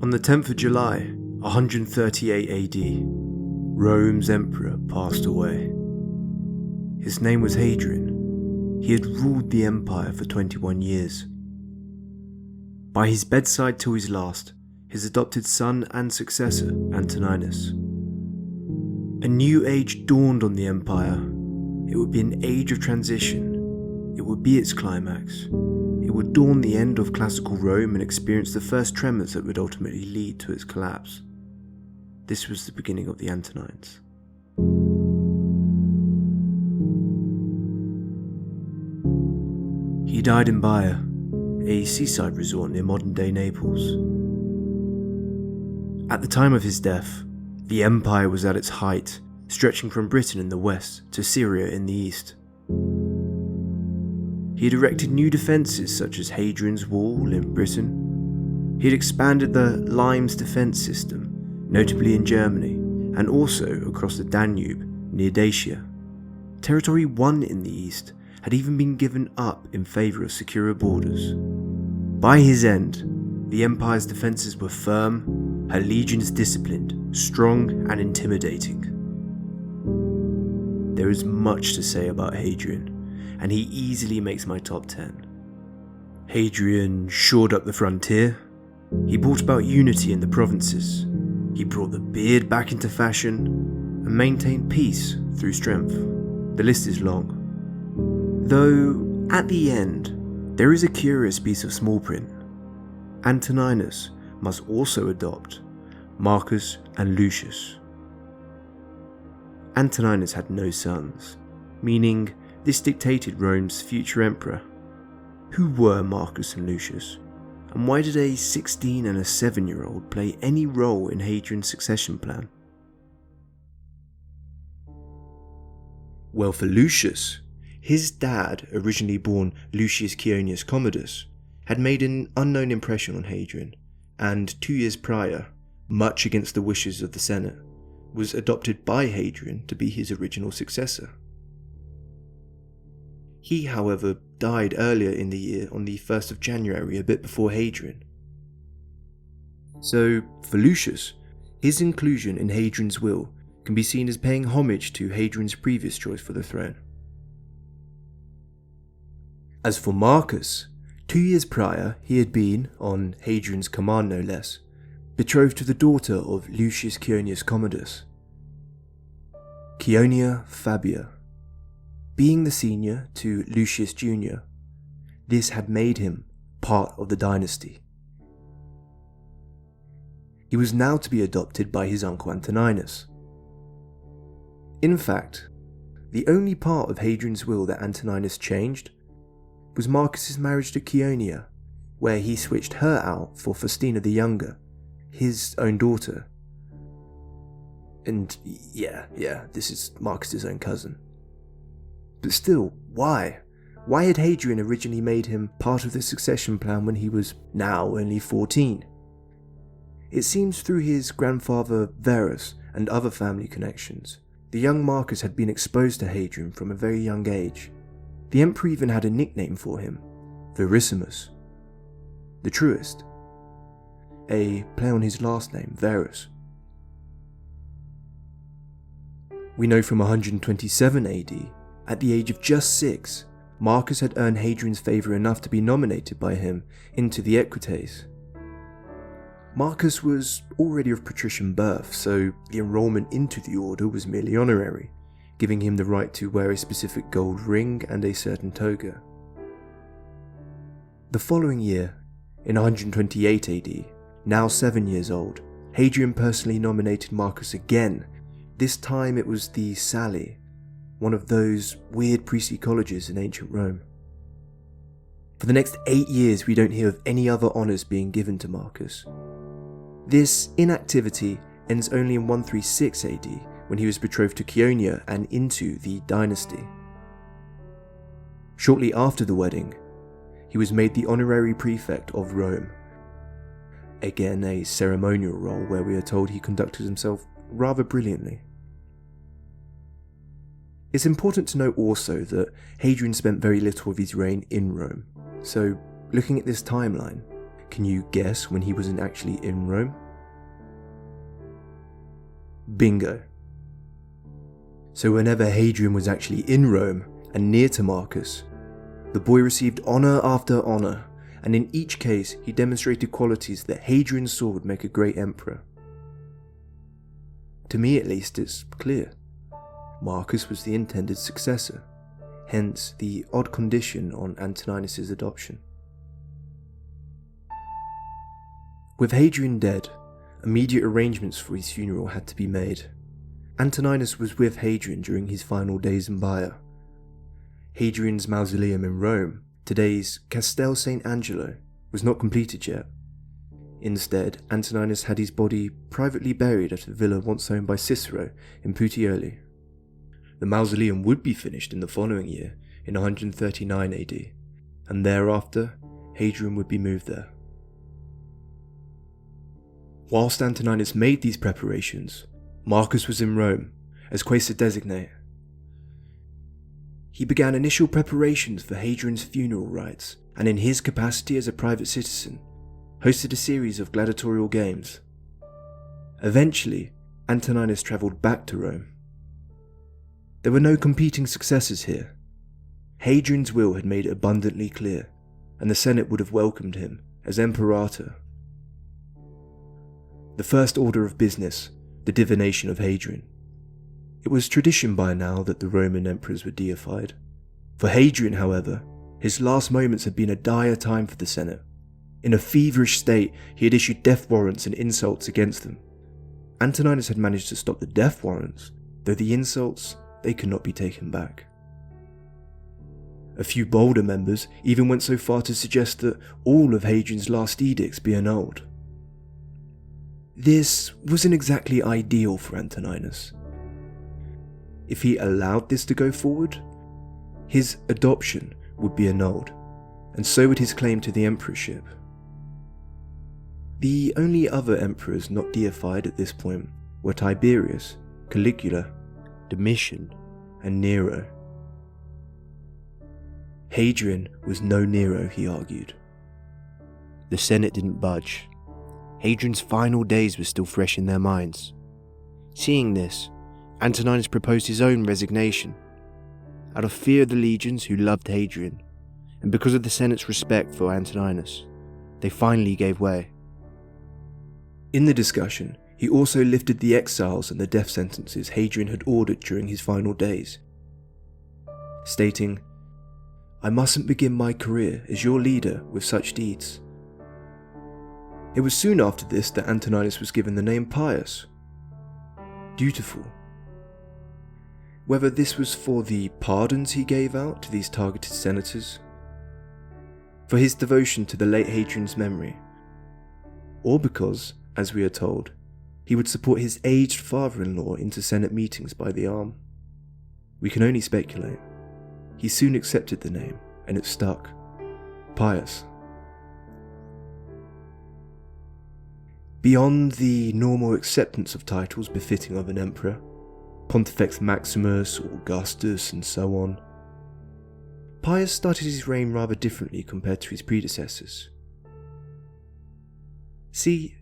On the 10th of July, 138 AD, Rome's emperor passed away. His name was Hadrian. He had ruled the empire for 21 years. By his bedside till his last, his adopted son and successor, Antoninus. A new age dawned on the empire. It would be an age of transition. It would be its climax. It would dawn the end of classical Rome and experience the first tremors that would ultimately lead to its collapse. This was the beginning of the Antonines. He died in Baia, a seaside resort near modern-day Naples. At the time of his death, the empire was at its height, stretching from Britain in the west to Syria in the east. He had erected new defences such as Hadrian's Wall in Britain. He had expanded the Limes defence system, notably in Germany, and also across the Danube near Dacia. Territory won in the east had even been given up in favour of securer borders. By his end, the empire's defences were firm, her legions disciplined, strong and intimidating. There is much to say about Hadrian, and he easily makes my top 10. Hadrian shored up the frontier. He brought about unity in the provinces. He brought the beard back into fashion and maintained peace through strength. The list is long. Though, at the end, there is a curious piece of small print. Antoninus must also adopt Marcus and Lucius. Antoninus had no sons, meaning this dictated Rome's future emperor. Who were Marcus and Lucius? And why did a 16 and a 7-year-old play any role in Hadrian's succession plan? Well, for Lucius, his dad, originally born Lucius Cionius Commodus, had made an unknown impression on Hadrian, and 2 years prior, much against the wishes of the Senate, was adopted by Hadrian to be his original successor. He, however, died earlier in the year on the 1st of January, a bit before Hadrian. So, for Lucius, his inclusion in Hadrian's will can be seen as paying homage to Hadrian's previous choice for the throne. As for Marcus, 2 years prior he had been, on Hadrian's command no less, betrothed to the daughter of Lucius Cionius Commodus, Cionia Fabia. Being the senior to Lucius Jr., this had made him part of the dynasty. He was now to be adopted by his uncle Antoninus. In fact, the only part of Hadrian's will that Antoninus changed was Marcus's marriage to Cionia, where he switched her out for Faustina the Younger, his own daughter. And yeah, this is Marcus's own cousin. But still, why? Why had Hadrian originally made him part of the succession plan when he was now only 14? It seems through his grandfather Verus and other family connections, the young Marcus had been exposed to Hadrian from a very young age. The emperor even had a nickname for him, Verissimus, the truest, a play on his last name, Verus. We know from 127 AD, at the age of just 6, Marcus had earned Hadrian's favour enough to be nominated by him into the Equites. Marcus was already of patrician birth, so the enrolment into the order was merely honorary, giving him the right to wear a specific gold ring and a certain toga. The following year, in 128 AD, now 7 years old, Hadrian personally nominated Marcus again. This time it was the Salii, one of those weird priestly colleges in ancient Rome. For the next 8 years we don't hear of any other honours being given to Marcus. This inactivity ends only in 136 AD, when he was betrothed to Cionia and into the dynasty. Shortly after the wedding, he was made the honorary prefect of Rome. Again, a ceremonial role where we are told he conducted himself rather brilliantly. It's important to note also that Hadrian spent very little of his reign in Rome, so looking at this timeline, Can you guess when he wasn't actually in Rome? Bingo. So whenever Hadrian was actually in Rome and near to Marcus, the boy received honour after honour, and in each case he demonstrated qualities that Hadrian saw would make a great emperor. To me at least, it's clear. Marcus was the intended successor, hence the odd condition on Antoninus' adoption. With Hadrian dead, immediate arrangements for his funeral had to be made. Antoninus was with Hadrian during his final days in Baia. Hadrian's mausoleum in Rome, today's Castel Sant'Angelo, was not completed yet. Instead, Antoninus had his body privately buried at a villa once owned by Cicero in Puteoli. The mausoleum would be finished in the following year, in 139 AD, and thereafter, Hadrian would be moved there. Whilst Antoninus made these preparations, Marcus was in Rome, as quaestor designate. He began initial preparations for Hadrian's funeral rites, and in his capacity as a private citizen, hosted a series of gladiatorial games. Eventually, Antoninus travelled back to Rome. There were no competing successors here. Hadrian's will had made it abundantly clear, and the Senate would have welcomed him as Imperator. The first order of business, the divination of Hadrian. It was tradition by now that the Roman emperors were deified. For Hadrian, however, his last moments had been a dire time for the Senate. In a feverish state, he had issued death warrants and insults against them. Antoninus had managed to stop the death warrants, though the insults, they could not be taken back. A few bolder members even went so far to suggest that all of Hadrian's last edicts be annulled. This wasn't exactly ideal for Antoninus. If he allowed this to go forward, his adoption would be annulled, and so would his claim to the emperorship. The only other emperors not deified at this point were Tiberius, Caligula, Domitian, and Nero. Hadrian was no Nero, he argued. The Senate didn't budge. Hadrian's final days were still fresh in their minds. Seeing this, Antoninus proposed his own resignation. Out of fear of the legions who loved Hadrian, and because of the Senate's respect for Antoninus, they finally gave way. In the discussion, he also lifted the exiles and the death sentences Hadrian had ordered during his final days, stating, "I mustn't begin my career as your leader with such deeds." It was soon after this that Antoninus was given the name Pius, dutiful. Whether this was for the pardons he gave out to these targeted senators, for his devotion to the late Hadrian's memory, or because, as we are told, he would support his aged father-in-law into Senate meetings by the arm. We can only speculate. He soon accepted the name, and it stuck. Pius. Beyond the normal acceptance of titles befitting of an emperor, Pontifex Maximus or Augustus and so on, Pius started his reign rather differently compared to his predecessors. See,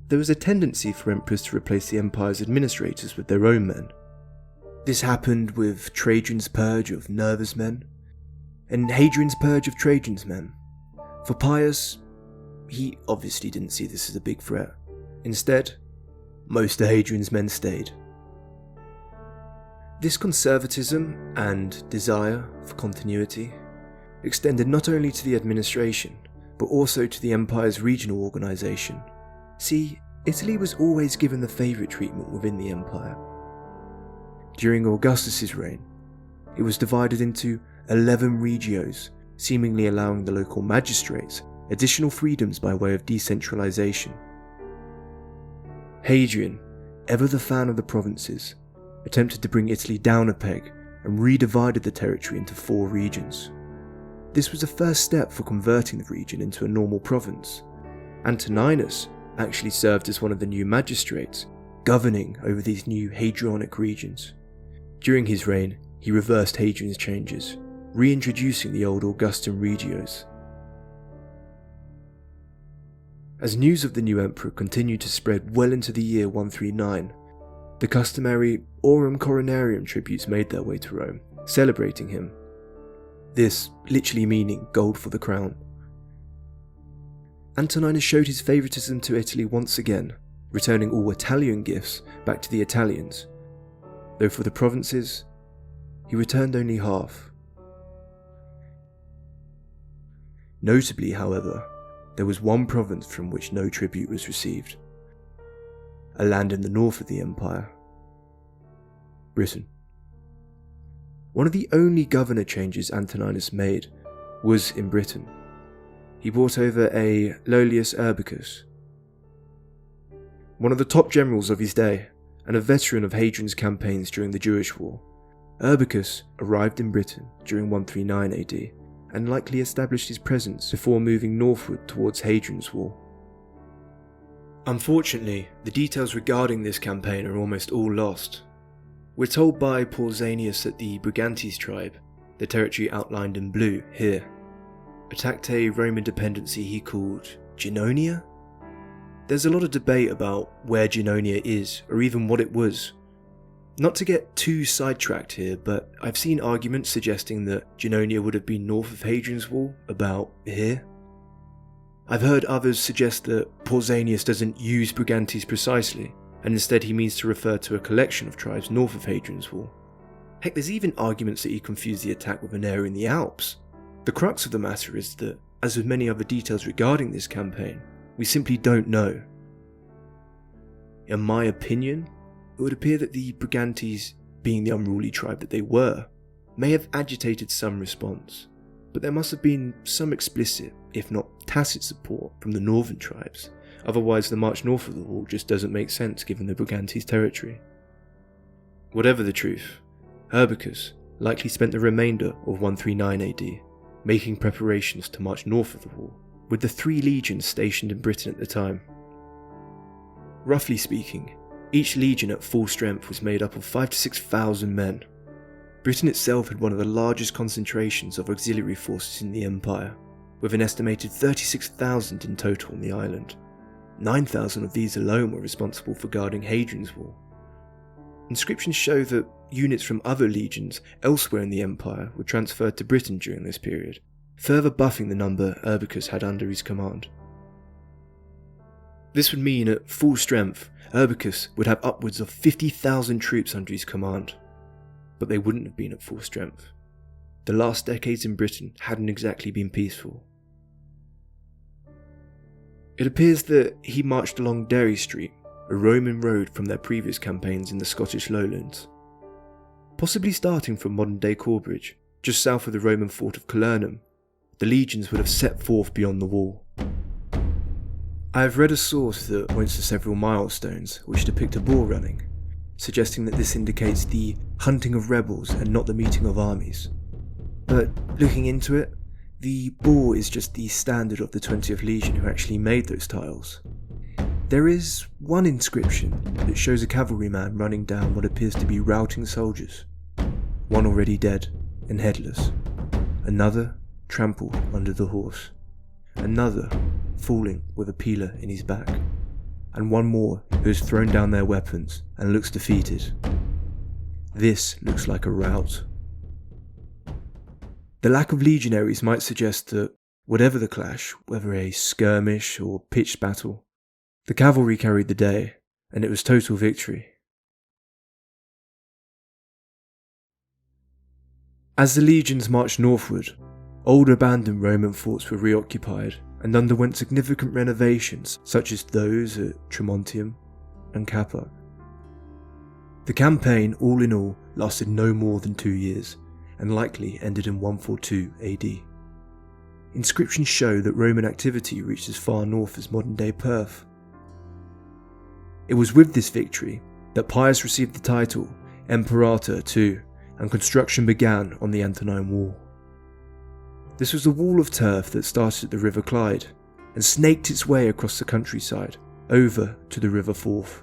there was a tendency for emperors to replace the empire's administrators with their own men. This happened with Trajan's purge of Nerva's men, and Hadrian's purge of Trajan's men. For Pius, he obviously didn't see this as a big threat. Instead, most of Hadrian's men stayed. This conservatism and desire for continuity extended not only to the administration, but also to the empire's regional organisation. See, Italy was always given the favourite treatment within the empire. During Augustus's reign, it was divided into 11 regios, seemingly allowing the local magistrates additional freedoms by way of decentralisation. Hadrian, ever the fan of the provinces, attempted to bring Italy down a peg and re-divided the territory into 4 regions. This was the first step for converting the region into a normal province. Antoninus actually served as one of the new magistrates, governing over these new Hadrianic regions. During his reign, he reversed Hadrian's changes, reintroducing the old Augustan regios. As news of the new emperor continued to spread well into the year 139, the customary aurum coronarium tributes made their way to Rome, celebrating him. This literally meaning gold for the crown. Antoninus showed his favouritism to Italy once again, returning all Italian gifts back to the Italians, though for the provinces, he returned only half. Notably, however, there was one province from which no tribute was received, a land in the north of the empire, Britain. One of the only governor changes Antoninus made was in Britain. He brought over a Lollius Urbicus, one of the top generals of his day, and a veteran of Hadrian's campaigns during the Jewish War. Urbicus arrived in Britain during 139 AD, and likely established his presence before moving northward towards Hadrian's Wall. Unfortunately, the details regarding this campaign are almost all lost. We're told by Pausanias that the Brigantes tribe, the territory outlined in blue here, attacked a Roman dependency he called Genonia? There's a lot of debate about where Genonia is, or even what it was. Not to get too sidetracked here, but I've seen arguments suggesting that Genonia would have been north of Hadrian's Wall, about here. I've heard others suggest that Pausanias doesn't use Brigantes precisely, and instead he means to refer to a collection of tribes north of Hadrian's Wall. Heck, there's even arguments that he confused the attack with an area in the Alps. The crux of the matter is that, as with many other details regarding this campaign, we simply don't know. In my opinion, it would appear that the Brigantes, being the unruly tribe that they were, may have agitated some response, but there must have been some explicit, if not tacit support from the northern tribes, otherwise the march north of the wall just doesn't make sense given the Brigantes' territory. Whatever the truth, Urbicus likely spent the remainder of 139 AD making preparations to march north of the wall, with the 3 legions stationed in Britain at the time. Roughly speaking, each legion at full strength was made up of 5,000 to 6,000 men. Britain itself had one of the largest concentrations of auxiliary forces in the empire, with an estimated 36,000 in total on the island. 9,000 of these alone were responsible for guarding Hadrian's Wall. Inscriptions show that units from other legions elsewhere in the empire were transferred to Britain during this period, further buffing the number Urbicus had under his command. This would mean at full strength, Urbicus would have upwards of 50,000 troops under his command, but they wouldn't have been at full strength. The last decades in Britain hadn't exactly been peaceful. It appears that he marched along Derry Street, a Roman road from their previous campaigns in the Scottish lowlands. Possibly starting from modern-day Corbridge, just south of the Roman fort of Colernum, the legions would have set forth beyond the wall. I have read a source that points to several milestones which depict a bull running, suggesting that this indicates the hunting of rebels and not the meeting of armies. But looking into it, the bull is just the standard of the 20th Legion who actually made those tiles. There is one inscription that shows a cavalryman running down what appears to be routing soldiers, one already dead and headless, another trampled under the horse, another falling with a peeler in his back, and one more who has thrown down their weapons and looks defeated. This looks like a rout. The lack of legionaries might suggest that, whatever the clash, whether a skirmish or pitched battle, the cavalry carried the day, and it was total victory. As the legions marched northward, old abandoned Roman forts were reoccupied and underwent significant renovations such as those at Tremontium and Capua. The campaign, all in all, lasted no more than 2 years, and likely ended in 142 AD. Inscriptions show that Roman activity reached as far north as modern-day Perth. It was with this victory that Pius received the title Imperator too, and construction began on the Antonine Wall. This was a wall of turf that started at the River Clyde and snaked its way across the countryside over to the River Forth.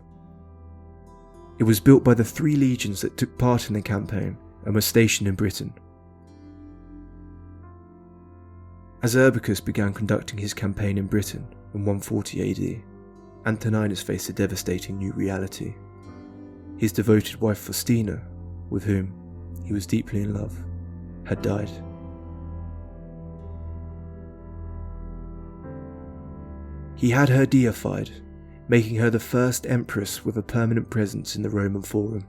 It was built by the 3 legions that took part in the campaign and were stationed in Britain. As Urbicus began conducting his campaign in Britain, in 140 AD, Antoninus faced a devastating new reality. His devoted wife Faustina, with whom he was deeply in love, had died. He had her deified, making her the first empress with a permanent presence in the Roman Forum.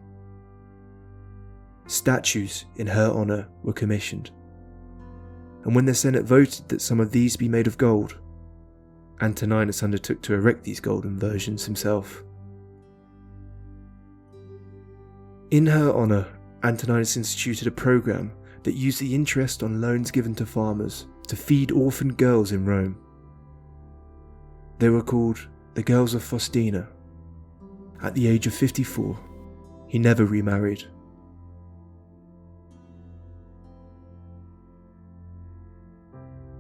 Statues in her honour were commissioned, and when the Senate voted that some of these be made of gold, Antoninus undertook to erect these golden versions himself. In her honour, Antoninus instituted a programme that used the interest on loans given to farmers to feed orphaned girls in Rome. They were called the Girls of Faustina. At the age of 54, he never remarried.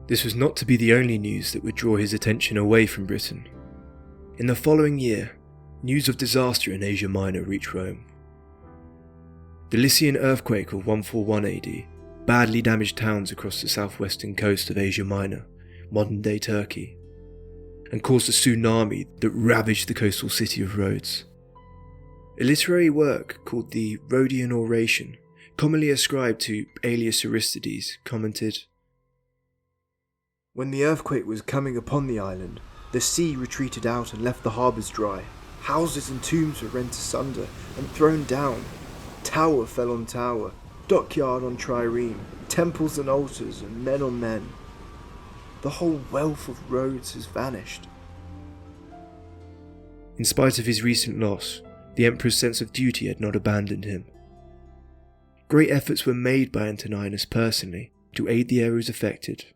This was not to be the only news that would draw his attention away from Britain. In the following year, news of disaster in Asia Minor reached Rome. The Lycian earthquake of 141 AD badly damaged towns across the southwestern coast of Asia Minor, modern-day Turkey, and caused a tsunami that ravaged the coastal city of Rhodes. A literary work called the Rhodian Oration, commonly ascribed to Aelius Aristides, commented, "When the earthquake was coming upon the island, the sea retreated out and left the harbours dry. Houses and tombs were rent asunder and thrown down. Tower fell on tower, dockyard on trireme, temples and altars, and men on men. The whole wealth of Rhodes has vanished." In spite of his recent loss, the emperor's sense of duty had not abandoned him. Great efforts were made by Antoninus personally to aid the areas affected.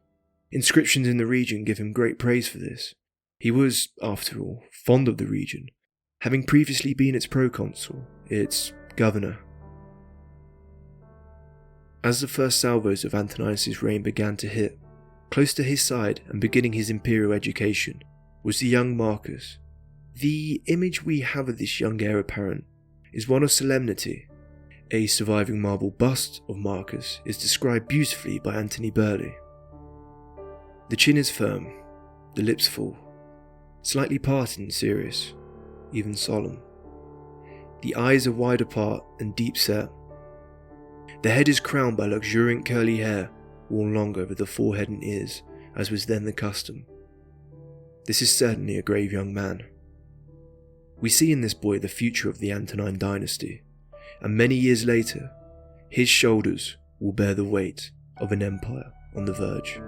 Inscriptions in the region give him great praise for this. He was, after all, fond of the region, having previously been its proconsul, its governor. As the first salvos of Antoninus' reign began to hit, close to his side and beginning his imperial education was the young Marcus. The image we have of this young heir apparent is one of solemnity. A surviving marble bust of Marcus is described beautifully by Anthony Birley. The chin is firm, the lips full, slightly parted and serious, even solemn. The eyes are wide apart and deep set. The head is crowned by luxuriant curly hair worn long over the forehead and ears, as was then the custom. This is certainly a grave young man. We see in this boy the future of the Antonine dynasty, and many years later, his shoulders will bear the weight of an empire on the verge.